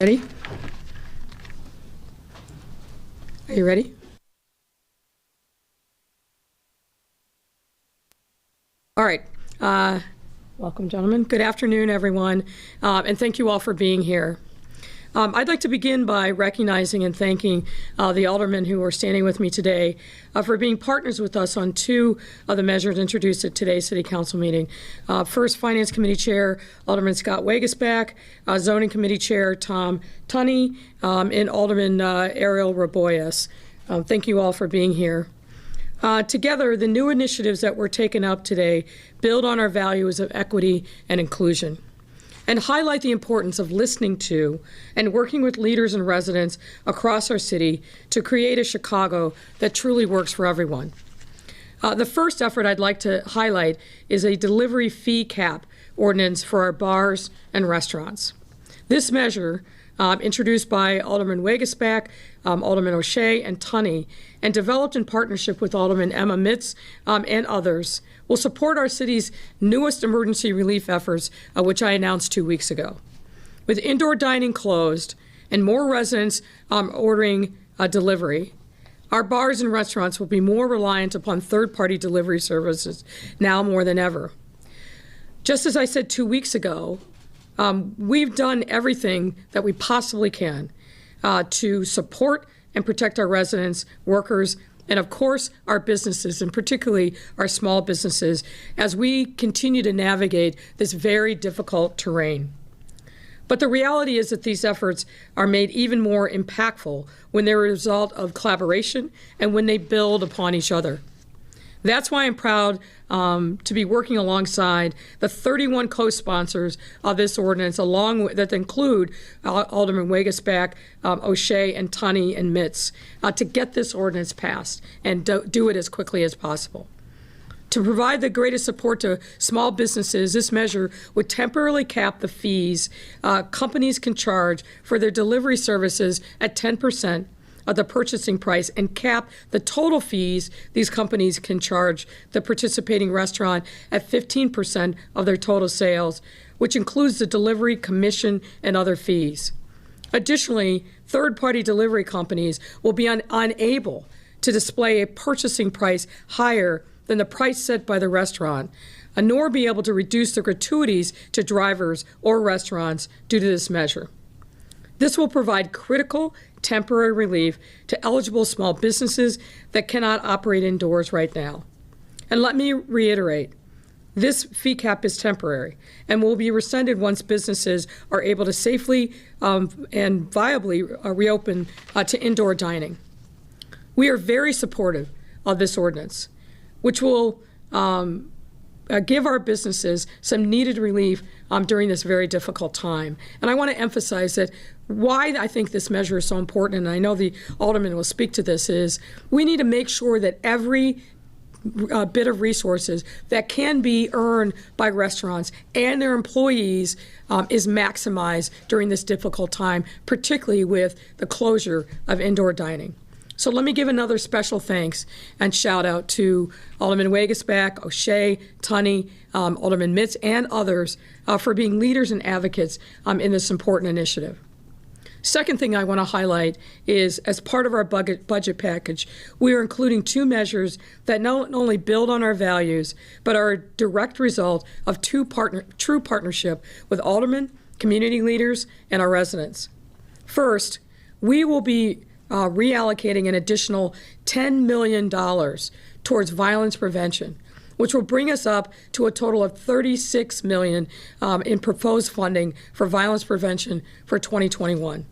Ready? Are you ready? All right. Welcome, gentlemen. Good afternoon, everyone, and thank you all for being here. I'd like to begin by recognizing and thanking the aldermen who are standing with me today for being partners with us on two of the measures introduced at today's City Council meeting. First, Finance Committee Chair Alderman Scott Wagesback, Zoning Committee Chair Tom Tunney, and Alderman Ariel Raboyes. Thank you all for being here. Together, the new initiatives that were taken up today build on our values of equity and inclusion, and highlight the importance of listening to and working with leaders and residents across our city to create a Chicago that truly works for everyone. The first effort I'd like to highlight is a delivery fee cap ordinance for our bars and restaurants. This measure, introduced by Alderman Wagesback, Alderman O'Shea, and Tunney, and developed in partnership with Alderman Emma Mitz and others, will support our city's newest emergency relief efforts, which I announced 2 weeks ago. With indoor dining closed and more residents ordering delivery, our bars and restaurants will be more reliant upon third-party delivery services now more than ever. Just as I said 2 weeks ago, we've done everything that we possibly can to support and protect our residents, workers, and of course our businesses, and particularly our small businesses, as we continue to navigate this very difficult terrain. But the reality is that these efforts are made even more impactful when they're a result of collaboration and when they build upon each other. That's why I'm proud to be working alongside the 31 co-sponsors of this ordinance, that include Alderman Wagesback, O'Shea, and Tunney, and Mitz, to get this ordinance passed and do it as quickly as possible. To provide the greatest support to small businesses, this measure would temporarily cap the fees companies can charge for their delivery services at 10% of the purchasing price, and cap the total fees these companies can charge the participating restaurant at 15% of their total sales, which includes the delivery, commission, and other fees. Additionally, third-party delivery companies will be unable to display a purchasing price higher than the price set by the restaurant, nor be able to reduce the gratuities to drivers or restaurants due to this measure. This will provide critical temporary relief to eligible small businesses that cannot operate indoors right now. And let me reiterate, this fee cap is temporary and will be rescinded once businesses are able to safely and viably reopen to indoor dining. We are very supportive of this ordinance, which will give our businesses some needed relief during this very difficult time. And I want to emphasize that why I think this measure is so important, and I know the alderman will speak to this, is we need to make sure that every bit of resources that can be earned by restaurants and their employees is maximized during this difficult time, particularly with the closure of indoor dining. So let me give another special thanks and shout out to Alderman Wagesback, O'Shea, Tunney, Alderman Mitz, and others for being leaders and advocates in this important initiative. Second thing I want to highlight is, as part of our budget package, we are including two measures that not only build on our values, but are a direct result of true partnership with aldermen, community leaders, and our residents. First, we will be reallocating an additional $10 million towards violence prevention, which will bring us up to a total of $36 million in proposed funding for violence prevention for 2021.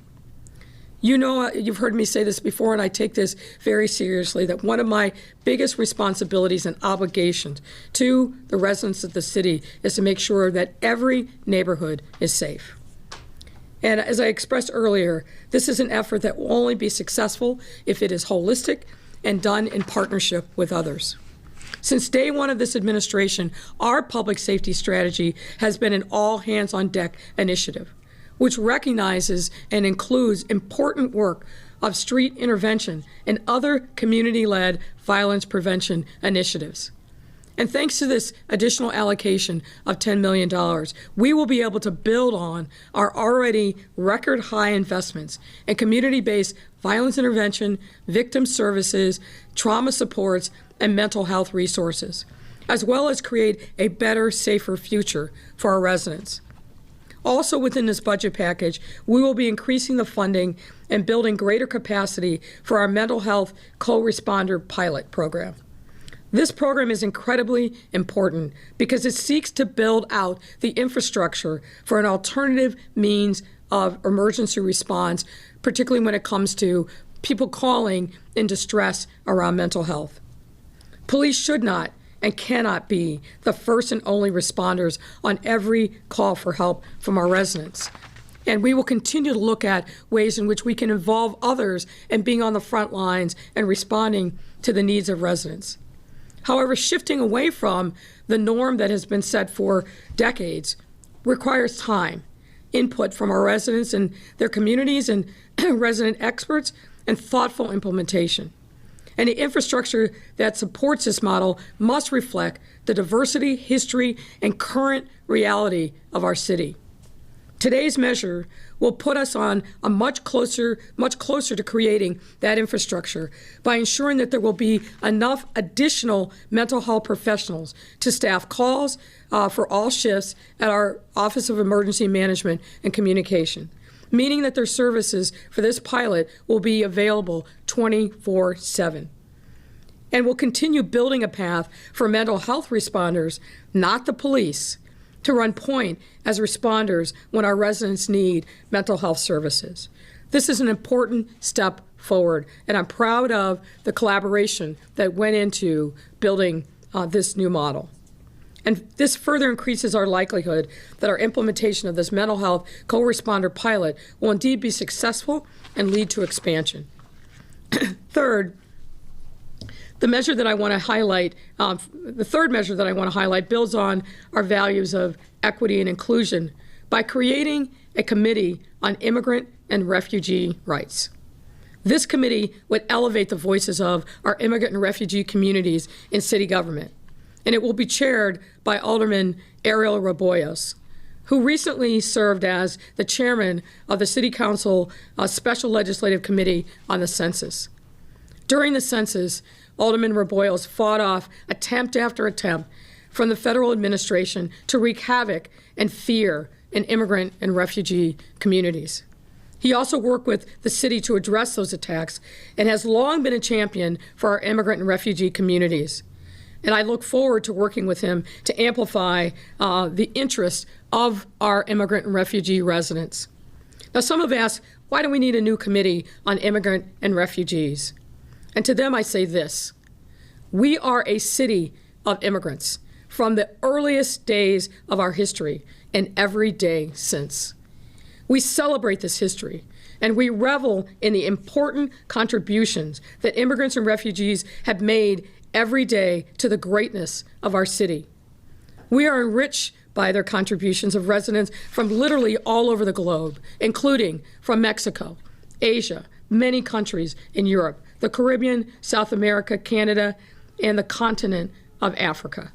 You know, you've heard me say this before, and I take this very seriously, that one of my biggest responsibilities and obligations to the residents of the city is to make sure that every neighborhood is safe. And as I expressed earlier, this is an effort that will only be successful if it is holistic and done in partnership with others. Since day one of this administration, our public safety strategy has been an all-hands-on-deck initiative, which recognizes and includes important work of street intervention and other community-led violence prevention initiatives. And thanks to this additional allocation of $10 million, we will be able to build on our already record high investments in community-based violence intervention, victim services, trauma supports, and mental health resources, as well as create a better, safer future for our residents. Also within this budget package, we will be increasing the funding and building greater capacity for our mental health co-responder pilot program. This program is incredibly important because it seeks to build out the infrastructure for an alternative means of emergency response, particularly when it comes to people calling in distress around mental health. Police should not and cannot be the first and only responders on every call for help from our residents. And we will continue to look at ways in which we can involve others in being on the front lines and responding to the needs of residents. However, shifting away from the norm that has been set for decades requires time, input from our residents and their communities and resident experts, and thoughtful implementation. And the infrastructure that supports this model must reflect the diversity, history, and current reality of our city. Today's measure will put us on a much closer to creating that infrastructure by ensuring that there will be enough additional mental health professionals to staff calls for all shifts at our Office of Emergency Management and Communication, meaning that their services for this pilot will be available 24/7. And we'll continue building a path for mental health responders, not the police, to run point as responders when our residents need mental health services. This is an important step forward, and I'm proud of the collaboration that went into building this new model. And this further increases our likelihood that our implementation of this mental health co-responder pilot will indeed be successful and lead to expansion. Third, the measure that I want to highlight, the third measure that I want to highlight builds on our values of equity and inclusion by creating a committee on immigrant and refugee rights. This committee would elevate the voices of our immigrant and refugee communities in city government, and it will be chaired by Alderman Ariel Rebollos, who recently served as the chairman of the City Council Special Legislative Committee on the Census. During the census, Alderman Rebollos fought off attempt after attempt from the federal administration to wreak havoc and fear in immigrant and refugee communities. He also worked with the city to address those attacks and has long been a champion for our immigrant and refugee communities. And I look forward to working with him to amplify the interest of our immigrant and refugee residents. Now, some have asked, why do we need a new committee on immigrant and refugees? And to them, I say this: we are a city of immigrants from the earliest days of our history and every day since. We celebrate this history, and we revel in the important contributions that immigrants and refugees have made every day to the greatness of our city. We are enriched by their contributions of residents from literally all over the globe, including from Mexico, Asia, many countries in Europe, the Caribbean, South America, Canada, and the continent of Africa.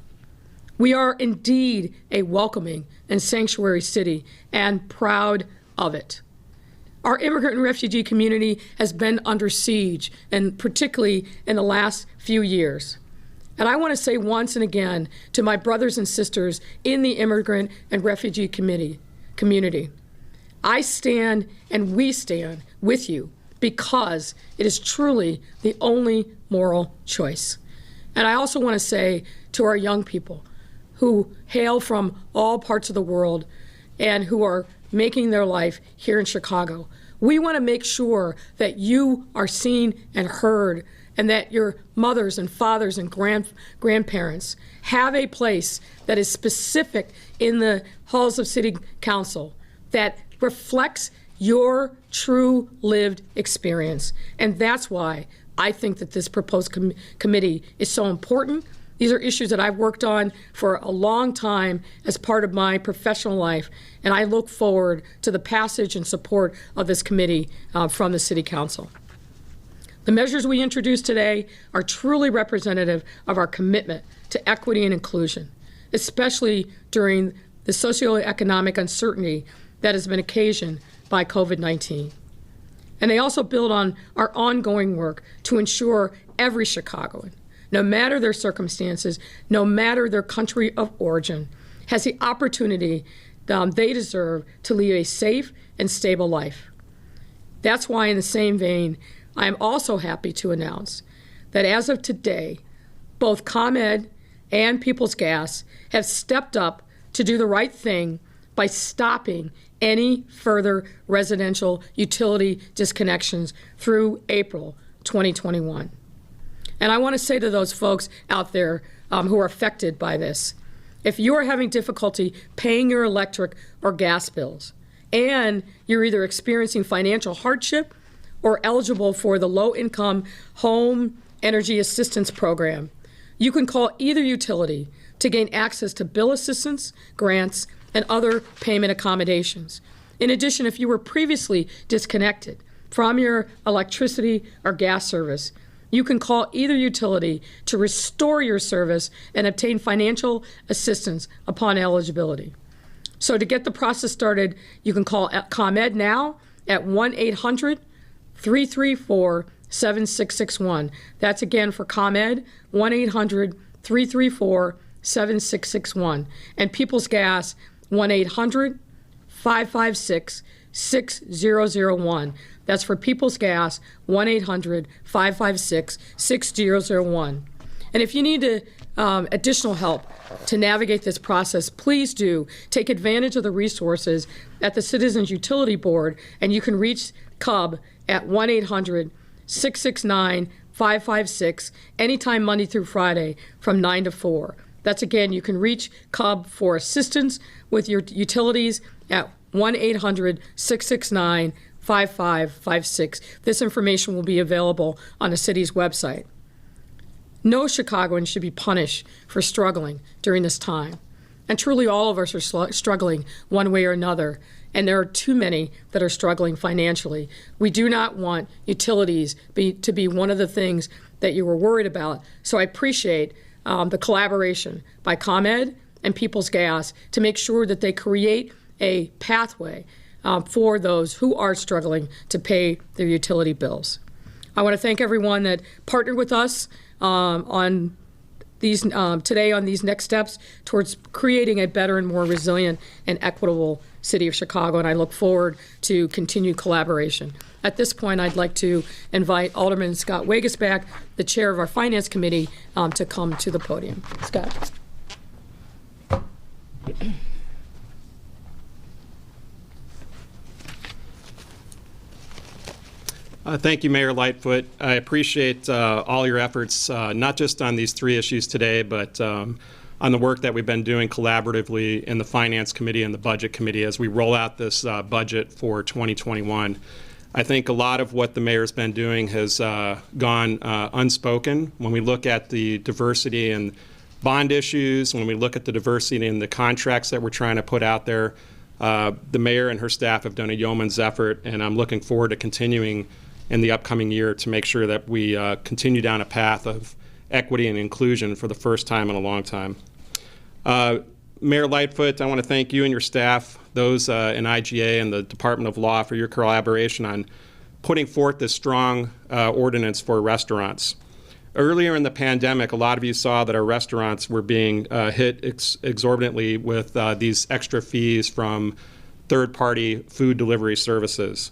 We are indeed a welcoming and sanctuary city, and proud of it. Our immigrant and refugee community has been under siege, and particularly in the last few years. And I want to say once and again to my brothers and sisters in the immigrant and refugee community, I stand and we stand with you because it is truly the only moral choice. And I also want to say to our young people who hail from all parts of the world and who are making their life here in Chicago, we want to make sure that you are seen and heard, and that your mothers and fathers and grandparents have a place that is specific in the halls of City Council that reflects your true lived experience. And that's why I think that this proposed committee is so important. These are issues that I've worked on for a long time as part of my professional life, and I look forward to the passage and support of this committee from the City Council. The measures we introduced today are truly representative of our commitment to equity and inclusion, especially during the socioeconomic uncertainty that has been occasioned by COVID-19. And they also build on our ongoing work to ensure every Chicagoan, no matter their circumstances, no matter their country of origin, has the opportunity they deserve to lead a safe and stable life. That's why, in the same vein, I am also happy to announce that as of today, both ComEd and Peoples Gas have stepped up to do the right thing by stopping any further residential utility disconnections through April 2021. And I want to say to those folks out there who are affected by this, if you are having difficulty paying your electric or gas bills, and you're either experiencing financial hardship or eligible for the Low-Income Home Energy Assistance Program, you can call either utility to gain access to bill assistance, grants, and other payment accommodations. In addition, if you were previously disconnected from your electricity or gas service, you can call either utility to restore your service and obtain financial assistance upon eligibility. So to get the process started, you can call ComEd now at 1-800-334-7661. That's again for ComEd, 1-800-334-7661. And Peoples Gas, 1-800-556-6001. That's for Peoples Gas, 1-800-556-6001. And if you need additional help to navigate this process, please do take advantage of the resources at the Citizens Utility Board, and you can reach CUB at 1-800-669-556 anytime Monday through Friday from 9 to 4. That's again, you can reach CUB for assistance with your utilities at 1-800-669-5556. This information will be available on the city's website. No Chicagoan should be punished for struggling during this time. And truly all of us are struggling one way or another, and there are too many that are struggling financially. We do not want utilities to be one of the things that you were worried about. So I appreciate the collaboration by ComEd and Peoples Gas to make sure that they create a pathway for those who are struggling to pay their utility bills. I want to thank everyone that partnered with us on these today on these next steps towards creating a better and more resilient and equitable city of Chicago, and I look forward to continued collaboration. At this point, I'd like to invite Alderman Scott Wagesback, the chair of our Finance Committee, to come to the podium. Scott. Thank you, Mayor Lightfoot. I appreciate all your efforts, not just on these three issues today, but on the work that we've been doing collaboratively in the Finance Committee and the Budget Committee as we roll out this budget for 2021. I think a lot of what the mayor's been doing has gone unspoken. When we look at the diversity in bond issues, when we look at the diversity in the contracts that we're trying to put out there, the mayor and her staff have done a yeoman's effort, and I'm looking forward to continuing in the upcoming year to make sure that we continue down a path of equity and inclusion for the first time in a long time. Mayor Lightfoot, I want to thank you and your staff, those in IGA and the Department of Law, for your collaboration on putting forth this strong ordinance for restaurants. Earlier in the pandemic, a lot of you saw that our restaurants were being hit exorbitantly with these extra fees from third-party food delivery services.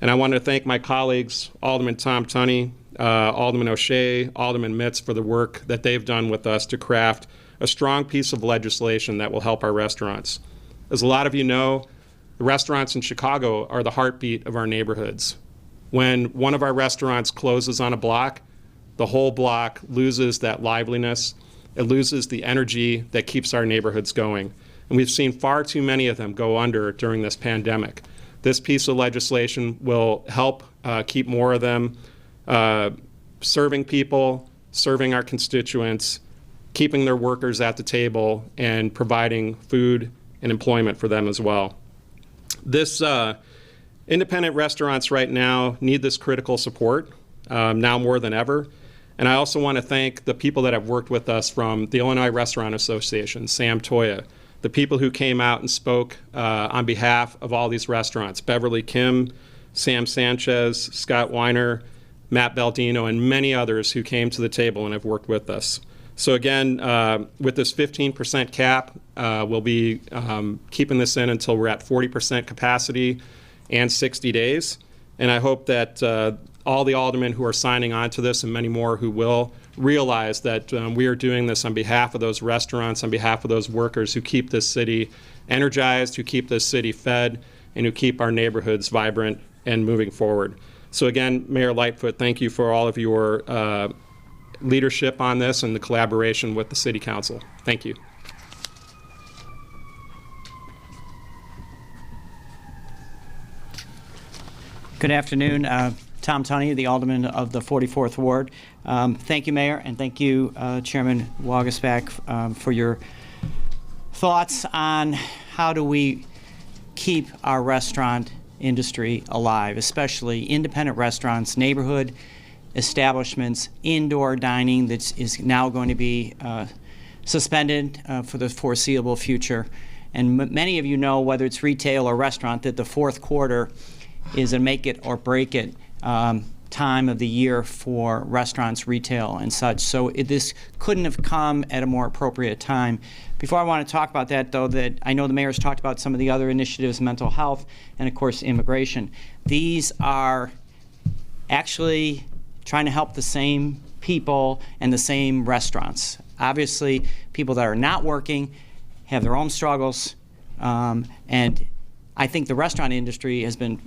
And I want to thank my colleagues, Alderman Tom Tunney, Alderman O'Shea, Alderman Mitz, for the work that they've done with us to craft a strong piece of legislation that will help our restaurants. As a lot of you know, the restaurants in Chicago are the heartbeat of our neighborhoods. When one of our restaurants closes on a block, the whole block loses that liveliness. It loses the energy that keeps our neighborhoods going. And we've seen far too many of them go under during this pandemic. This piece of legislation will help keep more of them serving people, serving our constituents, keeping their workers at the table, and providing food and employment for them as well. This independent restaurants right now need this critical support. now more than ever. And I also want to thank the people that have worked with us from the Illinois Restaurant Association, Sam Toya, the people who came out and spoke on behalf of all these restaurants, Beverly Kim, Sam Sanchez, Scott Weiner, Matt Baldino, and many others who came to the table and have worked with us. So again, with this 15% cap, we'll be keeping this in until we're at 40% capacity and 60 days. And I hope that all the aldermen who are signing on to this and many more who will realize that we are doing this on behalf of those restaurants, on behalf of those workers who keep this city energized, who keep this city fed, and who keep our neighborhoods vibrant and moving forward. So again, Mayor Lightfoot, thank you for all of your leadership on this and the collaboration with the City Council. Thank you. Good afternoon. Tom Tunney, the Alderman of the 44th Ward. Thank you, Mayor, and thank you, Chairman Wagasback, for your thoughts on how do we keep our restaurant industry alive, especially independent restaurants, neighborhood establishments, indoor dining that is now going to be suspended for the foreseeable future. And many of you know, whether it's retail or restaurant, that the fourth quarter is a make it or break it time of the year for restaurants, retail, and such. So this couldn't have come at a more appropriate time. Before I want to talk about that, though, that I know the mayor's talked about some of the other initiatives, mental health, and of course immigration. These are actually trying to help the same people and the same restaurants. Obviously, people that are not working have their own struggles, and I think the restaurant industry has been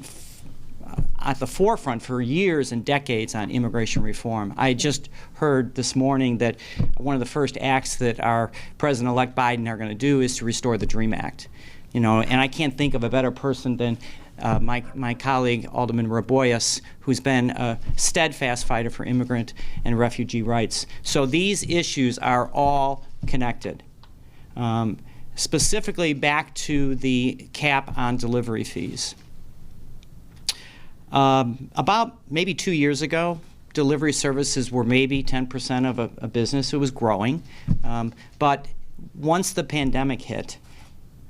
at the forefront for years and decades on immigration reform. I just heard this morning that one of the first acts that our President-elect Biden are going to do is to restore the DREAM Act. You know, and I can't think of a better person than my colleague Alderman Raboyes, who's been a steadfast fighter for immigrant and refugee rights. So these issues are all connected. Specifically back to the cap on delivery fees. About maybe 2 years ago, delivery services were maybe 10% of a business. It was growing. But once the pandemic hit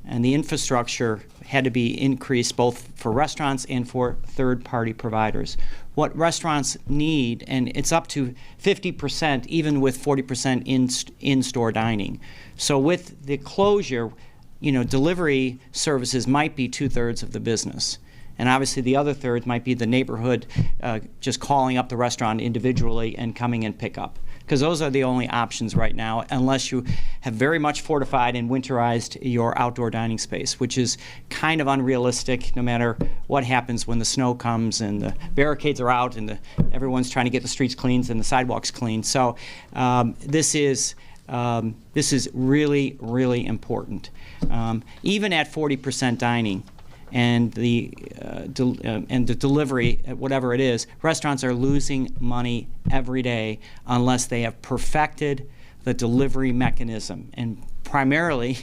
and the infrastructure had to be increased both for restaurants and for third-party providers, what restaurants need, and it's up to 50% even with 40% in-store dining. So with the closure, you know, delivery services might be 2/3 of the business. And obviously the other third might be the neighborhood just calling up the restaurant individually and coming and pick up. Because those are the only options right now, unless you have very much fortified and winterized your outdoor dining space, which is kind of unrealistic no matter what happens when the snow comes and the barricades are out and everyone's trying to get the streets cleaned and the sidewalks cleaned. So this is really, really important. Even at 40% dining, and the delivery, whatever it is, restaurants are losing money every day unless they have perfected the delivery mechanism. And primarily,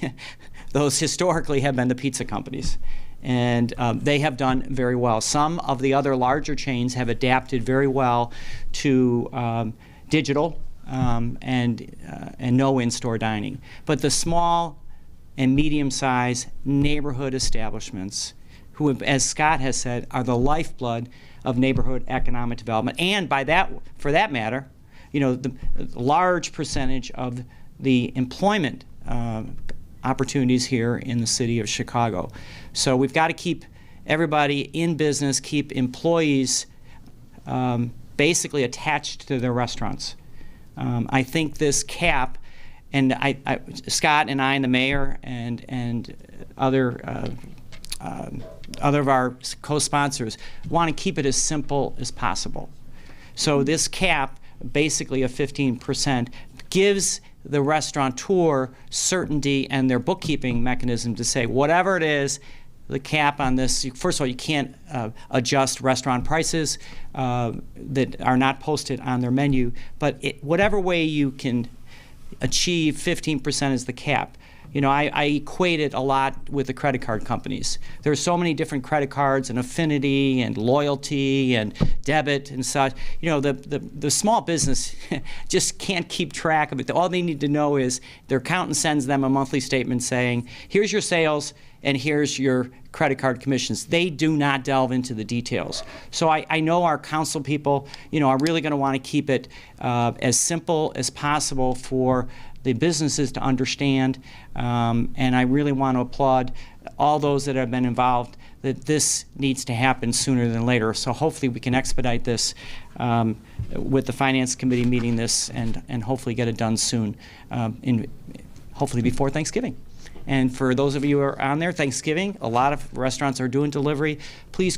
those historically have been the pizza companies. And they have done very well. Some of the other larger chains have adapted very well to digital and no in-store dining. But the small and medium-sized neighborhood establishments, who, as Scott has said, are the lifeblood of neighborhood economic development, and by that, for that matter, you know, the large percentage of the employment opportunities here in the city of Chicago. So we've got to keep everybody in business, keep employees basically attached to their restaurants. I think this cap, and Scott and I and the mayor and other of our co-sponsors want to keep it as simple as possible. So this cap, basically of 15%, gives the restaurateur certainty and their bookkeeping mechanism to say whatever it is, the cap on this, first of all, you can't adjust restaurant prices that are not posted on their menu, but whatever way you can achieve 15% as the cap, You know, I equate it a lot with the credit card companies. There are so many different credit cards and affinity and loyalty and debit and such. You know, the small business just can't keep track of it. All they need to know is their accountant sends them a monthly statement saying, here's your sales and here's your credit card commissions. They do not delve into the details. So I know our council people, you know, are really going to want to keep it as simple as possible for the businesses to understand, and I really want to applaud all those that have been involved, that this needs to happen sooner than later. So hopefully we can expedite this with the Finance Committee meeting this and hopefully get it done soon, hopefully before Thanksgiving. And for those of you who are on there, Thanksgiving, a lot of restaurants are doing delivery. Please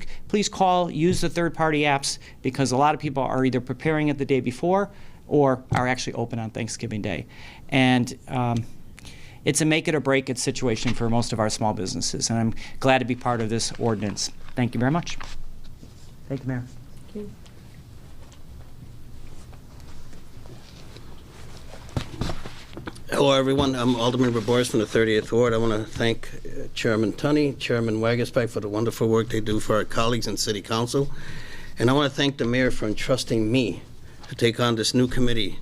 call, use the third-party apps, because a lot of people are either preparing it the day before or are actually open on Thanksgiving Day. And it's a make it or break it situation for most of our small businesses, and I'm glad to be part of this ordinance. Thank you very much. Thank you, Mayor. Thank you. Hello, everyone. I'm Alderman Boris from the 30th Ward. I want to thank Chairman Tunney, Chairman Wagersbeck for the wonderful work they do for our colleagues in City Council. And I want to thank the Mayor for entrusting me to take on this new committee.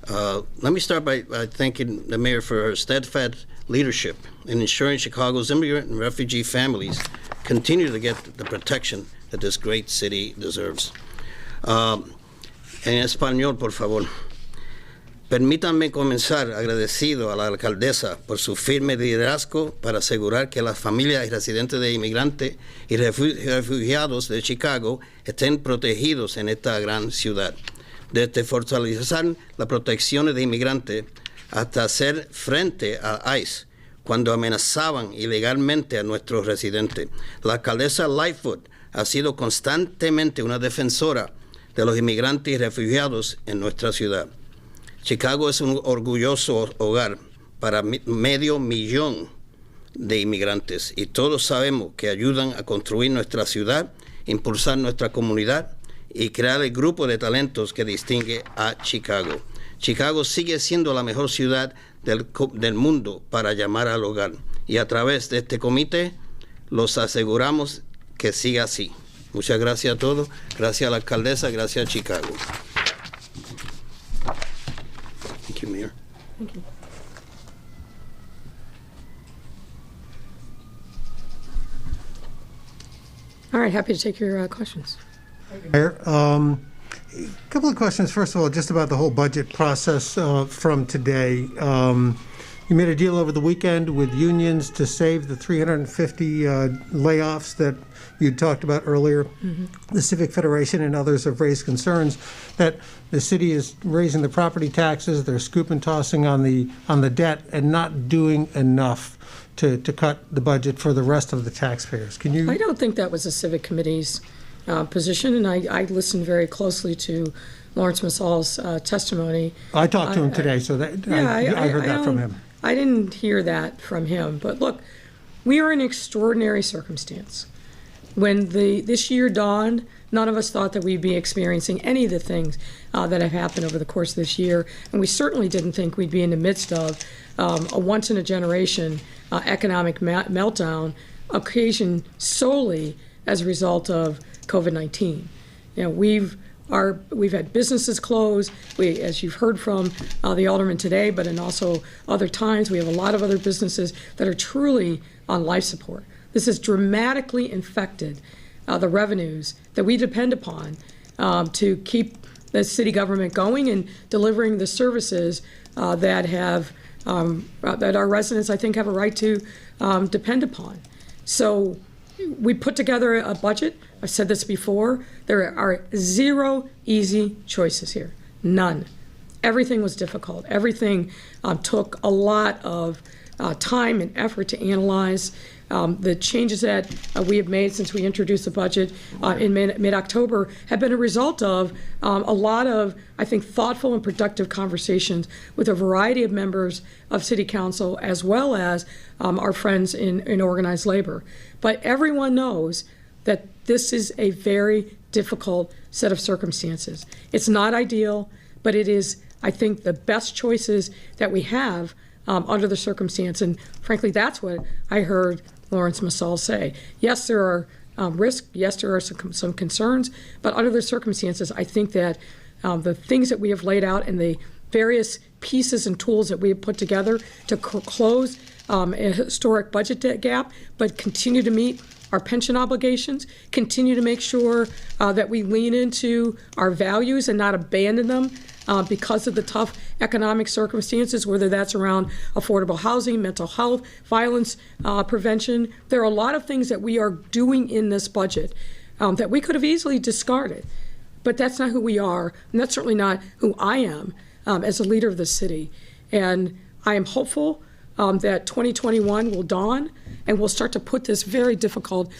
Let me start by thanking the Mayor for her steadfast leadership in ensuring Chicago's immigrant and refugee families continue to get the protection that this great city deserves. En español, por favor. Permítanme comenzar agradecido a la alcaldesa por su firme liderazgo para asegurar que las familias y residentes de inmigrantes y refugiados de Chicago estén protegidos en esta gran ciudad. Desde fortalecer la protección de inmigrantes hasta hacer frente a ICE cuando amenazaban ilegalmente a nuestros residentes. La alcaldesa Lightfoot ha sido constantemente una defensora de los inmigrantes y refugiados en nuestra ciudad. Chicago es un orgulloso hogar para medio millón de inmigrantes y todos sabemos que ayudan a construir nuestra ciudad, impulsar nuestra comunidad y crear el grupo de talentos que distingue a Chicago. Chicago sigue siendo la mejor ciudad del mundo para llamar al hogar y a través de este comité los aseguramos que siga así. Muchas gracias a todos, gracias a la alcaldesa, gracias a Chicago. Thank you, Mayor. Thank you. All right, happy to take your questions. Mayor, a couple of questions. First of all, just about the whole budget process from today. You made a deal over the weekend with unions to save the 350 layoffs that you talked about earlier. Mm-hmm. The Civic Federation and others have raised concerns that the city is raising the property taxes, they're scoop and tossing on the debt, and not doing enough to cut the budget for the rest of the taxpayers. Can you? I don't think that was the Civic Committee's position, and I listened very closely to Lawrence Masal's testimony. I talked to him today, so that I heard that from him. I didn't hear that from him. But look, we are in extraordinary circumstance. When this year dawned, none of us thought that we'd be experiencing any of the things that have happened over the course of this year, and we certainly didn't think we'd be in the midst of a once-in-a-generation economic meltdown occasioned solely as a result of COVID-19. You know, we've had businesses close. As you've heard from the alderman today, but in also other times, we have a lot of other businesses that are truly on life support. This has dramatically infected the revenues that we depend upon to keep the city government going and delivering the services that our residents, I think, have a right to depend upon. So we put together a budget. I've said this before. There are zero easy choices here. None. Everything was difficult. Everything took a lot of time and effort to analyze. The changes that we have made since we introduced the budget in mid-October have been a result of a lot of, I think, thoughtful and productive conversations with a variety of members of City Council, as well as our friends in organized labor. But everyone knows that this is a very difficult set of circumstances. It's not ideal, but it is, I think, the best choices that we have under the circumstance. And frankly, that's what I heard Lawrence Massal say. Yes, there are risks. Yes, there are some concerns. But under the circumstances, I think that the things that we have laid out and the various pieces and tools that we have put together to close a historic budget gap, but continue to meet our pension obligations, continue to make sure that we lean into our values and not abandon them because of the tough economic circumstances, whether that's around affordable housing, mental health, violence prevention. There are a lot of things that we are doing in this budget that we could have easily discarded, but that's not who we are, and that's certainly not who I am as a leader of the city. And I am hopeful that 2021 will dawn and we'll start to put this very difficult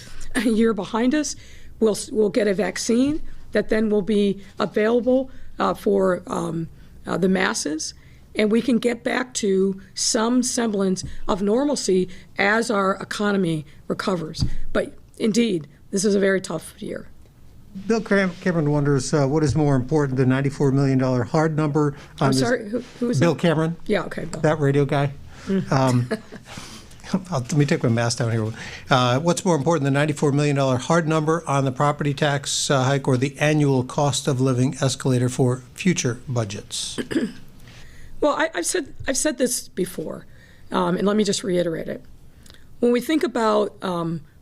year behind us. We'll get a vaccine that then will be available for the masses, and we can get back to some semblance of normalcy as our economy recovers. But indeed, this is a very tough year. Bill Cameron wonders what is more important, the $94 million hard number? I'm sorry, who is Bill that? Cameron? Yeah, okay, Bill. That radio guy? Let me take my mask down here. What's more important, the $94 million hard number on the property tax hike or the annual cost of living escalator for future budgets? Well, I've said this before, and let me just reiterate it. When we think about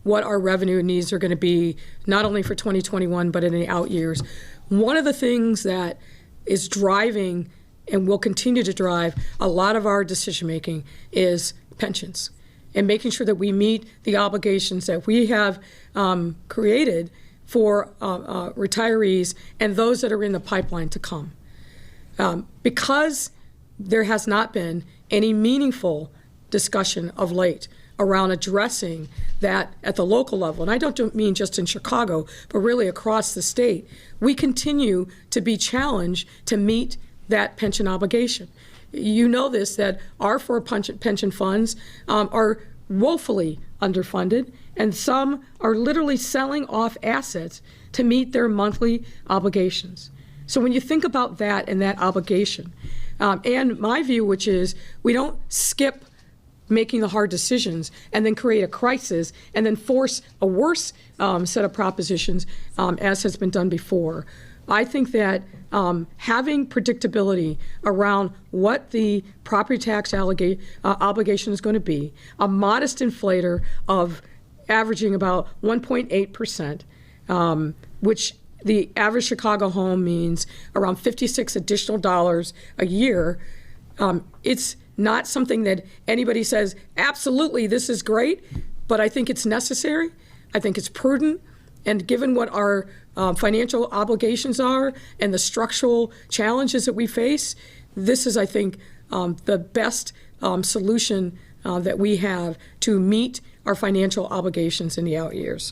what our revenue needs are going to be, not only for 2021, but in the out years, one of the things that is driving and will continue to drive a lot of our decision-making is pensions and making sure that we meet the obligations that we have created for retirees and those that are in the pipeline to come. Because there has not been any meaningful discussion of late around addressing that at the local level, and I don't mean just in Chicago, but really across the state, we continue to be challenged to meet that pension obligation. You know this, that our four pension funds are woefully underfunded, and some are literally selling off assets to meet their monthly obligations. So when you think about that and that obligation, and my view, which is we don't skip making the hard decisions and then create a crisis and then force a worse set of propositions as has been done before. I think that having predictability around what the property tax obligation is going to be, a modest inflator of averaging about 1.8%, which the average Chicago home means around $56 additional a year. It's not something that anybody says, absolutely, this is great, but I think it's necessary. I think it's prudent. And given what our financial obligations are and the structural challenges that we face, this is, I think, the best solution that we have to meet our financial obligations in the out years.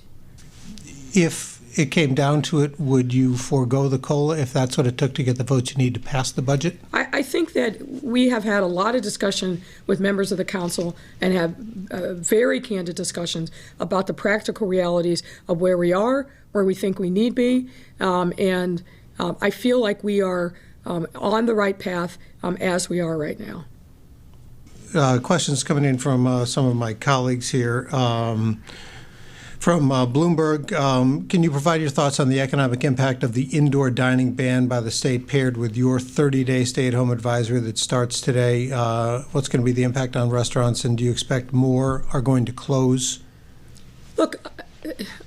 If it came down to it, would you forego the COLA if that's what it took to get the votes you need to pass the budget? I think that we have had a lot of discussion with members of the council and have very candid discussions about the practical realities of where we are, where we think we need be, and I feel like we are on the right path as we are right now. Questions coming in from some of my colleagues here. From Bloomberg, can you provide your thoughts on the economic impact of the indoor dining ban by the state paired with your 30-day stay-at-home advisory that starts today? What's going to be the impact on restaurants, and do you expect more are going to close? Look,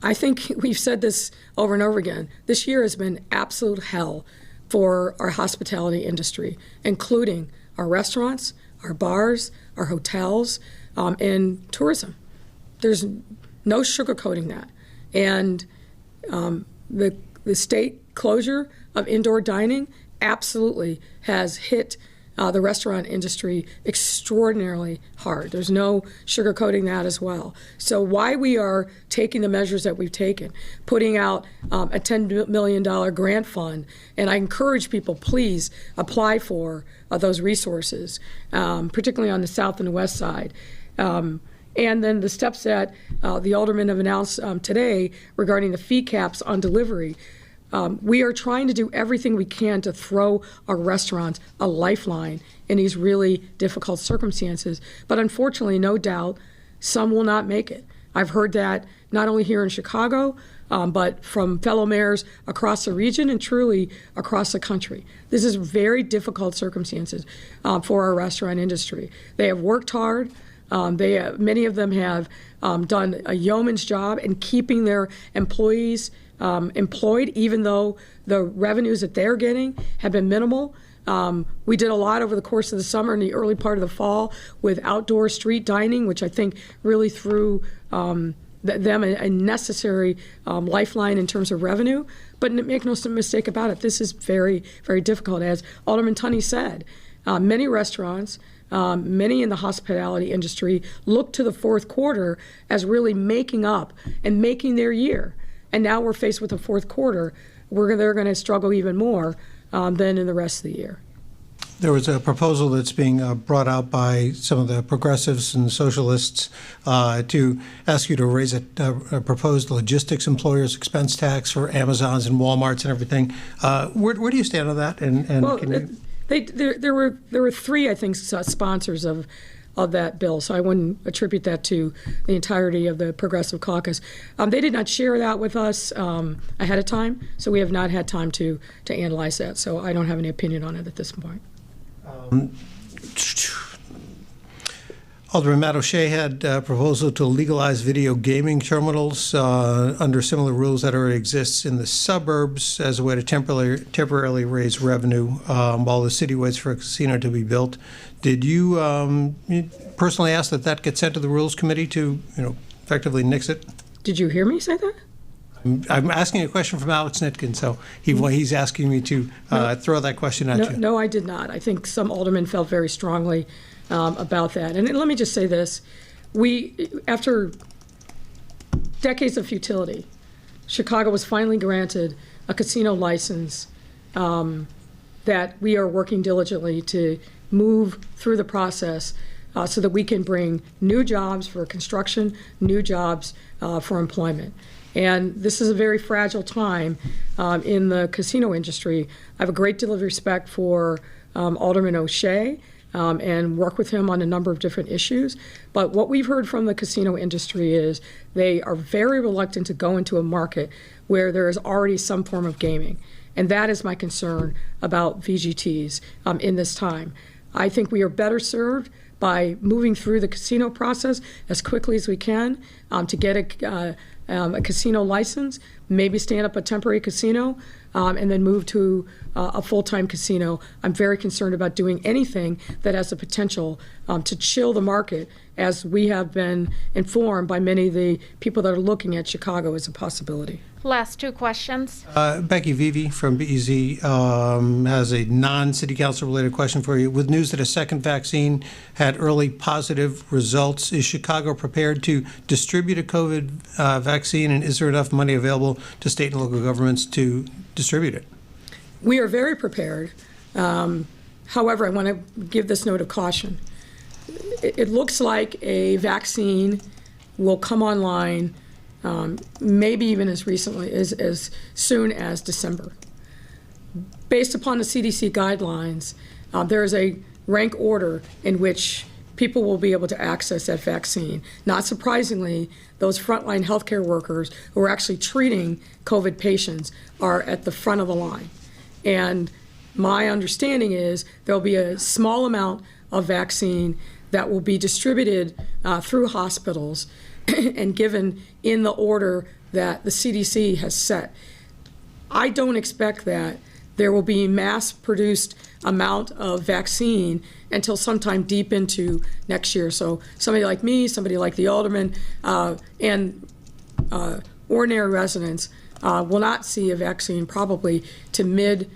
I think we've said this over and over again. This year has been absolute hell for our hospitality industry, including our restaurants, our bars, our hotels, and tourism. There's no sugarcoating that. And the state closure of indoor dining absolutely has hit the restaurant industry extraordinarily hard. There's no sugarcoating that as well. So why we are taking the measures that we've taken, putting out a $10 million grant fund, and I encourage people, please apply for those resources, particularly on the south and the west side. And then the steps that the aldermen have announced today regarding the fee caps on delivery. we are trying to do everything we can to throw our restaurants a lifeline in these really difficult circumstances. But unfortunately, no doubt, some will not make it. I've heard that not only here in Chicago, but from fellow mayors across the region and truly across the country. This is very difficult circumstances for our restaurant industry. They have worked hard. Many of them have done a yeoman's job in keeping their employees employed, even though the revenues that they're getting have been minimal. We did a lot over the course of the summer and the early part of the fall with outdoor street dining, which I think really threw them a necessary lifeline in terms of revenue. But make no mistake about it, this is very, very difficult. As Alderman Tunney said, many restaurants, many in the hospitality industry look to the fourth quarter as really making up and making their year. And now we're faced with the fourth quarter where they're going to struggle even more than in the rest of the year. There was a proposal that's being brought out by some of the progressives and socialists to ask you to raise a proposed logistics employers expense tax for Amazons and Walmarts and everything. Where do you stand on that? Well, there were three, I think, sponsors of that bill, so I wouldn't attribute that to the entirety of the Progressive Caucus. They did not share that with us ahead of time, so we have not had time to analyze that, so I don't have any opinion on it at this point. Alderman Matt O'Shea had a proposal to legalize video gaming terminals under similar rules that already exists in the suburbs as a way to temporarily raise revenue while the city waits for a casino to be built. Did you personally ask that gets sent to the Rules Committee to, effectively nix it? Did you hear me say that? I'm asking a question from Alex Nitkin, so he's asking me to throw that question at you. No, I did not. I think some aldermen felt very strongly about that. And let me just say this. After decades of futility, Chicago was finally granted a casino license that we are working diligently to move through the process so that we can bring new jobs for construction, new jobs for employment. And this is a very fragile time in the casino industry. I have a great deal of respect for Alderman O'Shea and work with him on a number of different issues. But what we've heard from the casino industry is they are very reluctant to go into a market where there is already some form of gaming. And that is my concern about VGTs in this time. I think we are better served by moving through the casino process as quickly as we can to get a casino license, maybe stand up a temporary casino, and then move to a full-time casino. I'm very concerned about doing anything that has the potential to chill the market, as we have been informed by many of the people that are looking at Chicago as a possibility. Last two questions. Becky Vivi from BEZ has a non-city council related question for you. With news that a second vaccine had early positive results, is Chicago prepared to distribute a COVID vaccine, and is there enough money available to state and local governments to distribute it? We are very prepared. However, I want to give this note of caution. It looks like a vaccine will come online maybe even as recently as soon as December. Based upon the CDC guidelines, there is a rank order in which people will be able to access that vaccine. Not surprisingly, those frontline healthcare workers who are actually treating COVID patients are at the front of the line. And my understanding is there'll be a small amount of vaccine that will be distributed through hospitals and given in the order that the CDC has set. I don't expect that there will be mass-produced amount of vaccine until sometime deep into next year. So somebody like me, somebody like the alderman, and ordinary residents will not see a vaccine probably to mid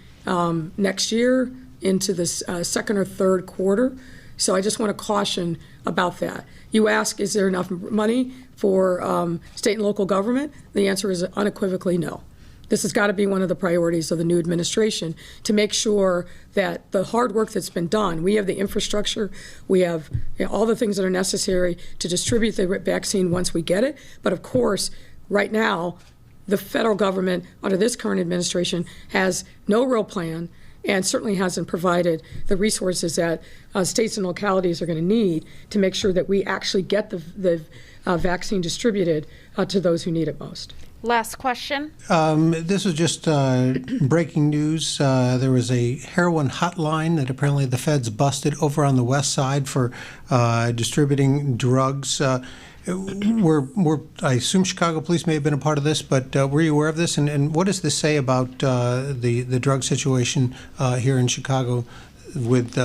next year into the second or third quarter. So I just want to caution about that. You ask, is there enough money for state and local government? The answer is unequivocally no. This has got to be one of the priorities of the new administration to make sure that the hard work that's been done, we have the infrastructure, we have all the things that are necessary to distribute the vaccine once we get it. But of course, right now, the federal government, under this current administration, has no real plan and certainly hasn't provided the resources that states and localities are going to need to make sure that we actually get the vaccine distributed to those who need it most. Last question. This was just breaking news. There was a heroin hotline that apparently the feds busted over on the west side for distributing drugs. I assume Chicago police may have been a part of this, but were you aware of this? And what does this say about the drug situation here in Chicago with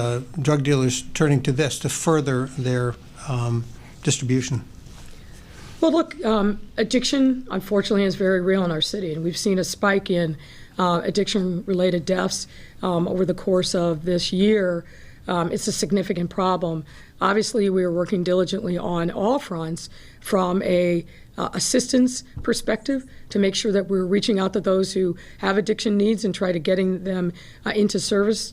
drug dealers turning to this to further their distribution? Well, look, addiction, unfortunately, is very real in our city, and we've seen a spike in addiction-related deaths over the course of this year. It's a significant problem. Obviously, we are working diligently on all fronts from a assistance perspective to make sure that we're reaching out to those who have addiction needs and try to getting them into service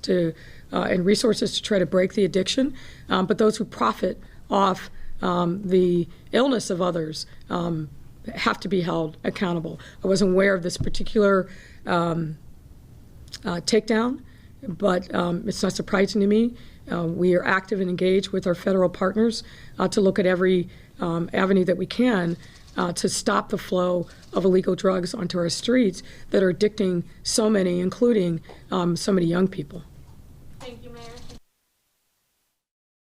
and resources to try to break the addiction. But those who profit off the illness of others have to be held accountable. I wasn't aware of this particular takedown, but it's not surprising to me. We are active and engaged with our federal partners to look at every avenue that we can to stop the flow of illegal drugs onto our streets that are addicting so many, including so many young people.